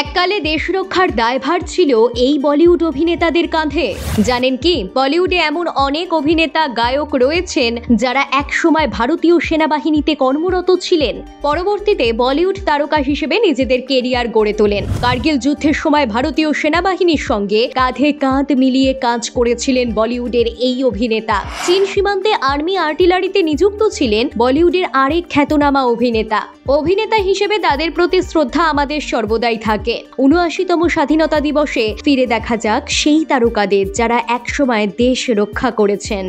এককালে দেশ রক্ষার দায়ভার ছিল এই বলিউড অভিনেতাদের কাঁধে। জানেন কি, বলিউডে এমন অনেক অভিনেতা গায়ক রয়েছেন যারা একসময় ভারতীয় সেনাবাহিনীতে কর্মরত ছিলেন, পরবর্তীতে বলিউড তারকা হিসেবে নিজেদের কেরিয়ার গড়ে তোলেন। কার্গিল যুদ্ধের সময় ভারতীয় সেনাবাহিনীর সঙ্গে কাঁধে কাঁধ মিলিয়ে কাজ করেছিলেন বলিউডের এই অভিনেতা। চীন সীমান্তে আর্মি আর্টিলারিতে নিযুক্ত ছিলেন বলিউডের আরেক খ্যাতনামা অভিনেতা হিসেবে তাদের প্রতি শ্রদ্ধা আমাদের সর্বদাই থাকে। ৭৯তম স্বাধীনতা দিবসে ফিরে দেখা যাক সেই তারকাদের যারা একসময় দেশ রক্ষা করেছেন।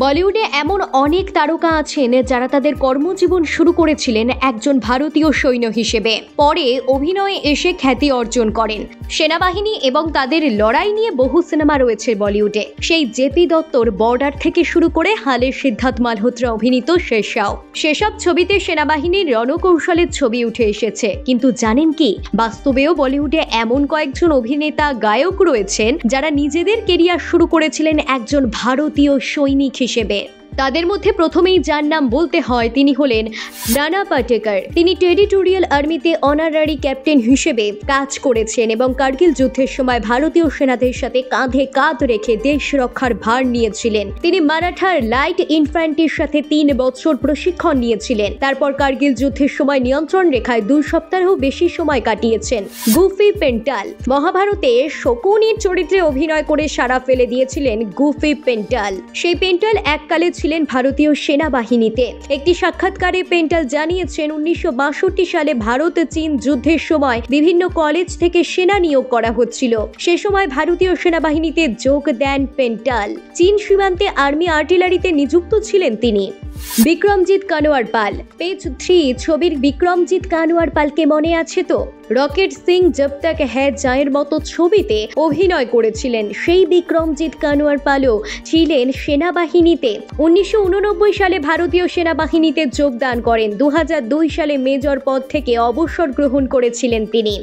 বলিউডে এমন অনেক তারকা আছেন যারা তাদের কর্মজীবন শুরু করেছিলেন একজন ভারতীয় সৈন্য হিসেবে, পরে অভিনয়ে এসে খ্যাতি অর্জন করেন। সেনাবাহিনী এবং তাদের লড়াই নিয়ে বহু সিনেমা রয়েছে বলিউডে। সেই জেপি দত্তর বর্ডার থেকে শুরু করে হালের সিদ্ধার্থ মালহোত্রা অভিনীত সেসব ছবিতে সেনাবাহিনীর রণকৌশলের ছবি উঠে এসেছে। কিন্তু জানেন কি, বাস্তবেও বলিউডে এমন কয়েকজন অভিনেতা গায়ক রয়েছেন যারা নিজেদের কেরিয়ার শুরু করেছিলেন একজন ভারতীয় সৈনিক হিসেবে। তাদের মধ্যে প্রথমেই যার নাম বলতে হয় তিনি হলেন নানা পাটেকর। তিনি টেরিটোরিয়াল আর্মিতে অনারারি ক্যাপ্টেন হিসেবে কাজ করেছেন এবং কার্গিল যুদ্ধের সময় ভারতীয় সেনাদের সাথে কাঁধে কাঁধ রেখে দেশ রক্ষার ভার নিয়েছিলেন। তিনি মারাঠার লাইট ইনফ্যান্ট্রির সাথে ৩ বছর প্রশিক্ষণ নিয়েছিলেন। তারপর কার্গিল যুদ্ধের সময় নিয়ন্ত্রণ রেখায় 2 সপ্তাহেরও বেশি সময় কাটিয়েছেন। গুফি পেন্টাল মহাভারতে শকুনির চরিত্রে অভিনয় করে সাড়া ফেলে দিয়েছিলেন গুফি পেন্টাল। সেই পেন্টাল এককালে ছিলেন ভারতীয় সেনাবাহিনীতে। একটি সাক্ষাৎকারে পেন্টাল জানিয়েছেন ১৯৬২ সালে ভারত চীন যুদ্ধের সময় বিভিন্ন কলেজ থেকে সেনা নিয়োগ করা হচ্ছিল। সে সময় ভারতীয় সেনাবাহিনীতে যোগ দেন পেন্টাল। চীন সীমান্তে আর্মি আর্টিলারিতে নিযুক্ত ছিলেন তিনি। বিক্রমজিৎ কানওয়ার পাল, পেজ 3 ছবির বিক্রমজিৎ কানওয়ার পালকে মনে আছে তো? রকেট সিং জব তক হ্যায় জায়ের মতো ছবিতে অভিনয় করেছিলেন। সেই বিক্রমজিৎ কানওয়ার পালও ছিলেন সেনাবাহিনীতে। ১৯৮৯ সালে ভারতীয় সেনাবাহিনীতে যোগদান করেন। ২০০২ সালে মেজর পদ থেকে অবসর গ্রহণ করেছিলেন তিনি।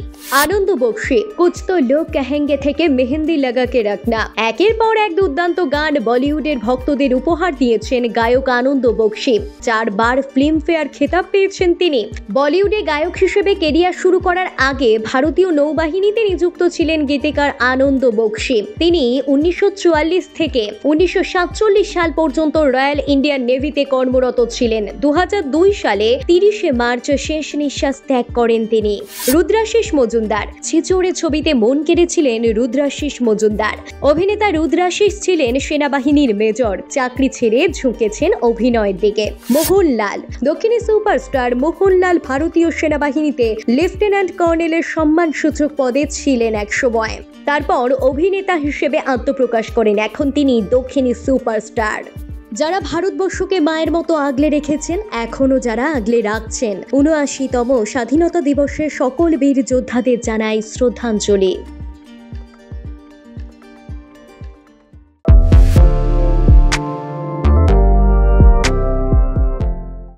আনন্দ বক্সি, কুছ তো লোগ কহেঙ্গে থেকে মেহেন্দি লাগাকে রাখনা, একের পর এক দুর্দান্ত গান বলিউডের ভক্তদের উপহার দিয়েছেন গায়ক আনন্দ বক্সি। 4 বার ফিল্মফেয়ার খেতাব পেয়েছেন তিনি। বলিউডে গায়ক হিসেবে কেরিয়ার শুরু করার আগে ভারতীয় নৌবাহিনীতে নিযুক্ত ছিলেন গীতিকার আনন্দ বক্সি। তিনি ১৯৪৪ থেকে ১৯৪৭ সাল পর্যন্ত রয়্যাল ইন্ডিয়ান নেভিতে কর্মরত ছিলেন। ২০০২ সালে ৩০শে মার্চ শেষ নিঃশ্বাস ত্যাগ করেন তিনি। রুদ্রাশিস মজুমদার, ছিচড়ে ছবিতে মন কেড়েছিলেন রুদ্রাশিস মজুমদার। অভিনেতা রুদ্রাশিস ছিলেন সেনাবাহিনীর মেজর, চাকরি ছেড়ে ঝুঁকেছেন অভিনয়ের দিকে। মোহনলাল, দক্ষিণী সুপারস্টার মোহনলাল ভারতীয় সেনাবাহিনীতে লেফটেন্যান্ট কর্নেলের সম্মানসূচক পদে ছিলেন একসময়। তারপর অভিনেতা হিসেবে আত্মপ্রকাশ করেন। এখন তিনি দক্ষিণী সুপারস্টার। যারা ভারতবর্ষকে মায়ের মতো আগলে রেখেছেন, এখনো যারা আগলে রাখছেন। ৭৯তম স্বাধীনতা দিবসে সকল বীর যোদ্ধাদের জানাই শ্রদ্ধাঞ্জলি।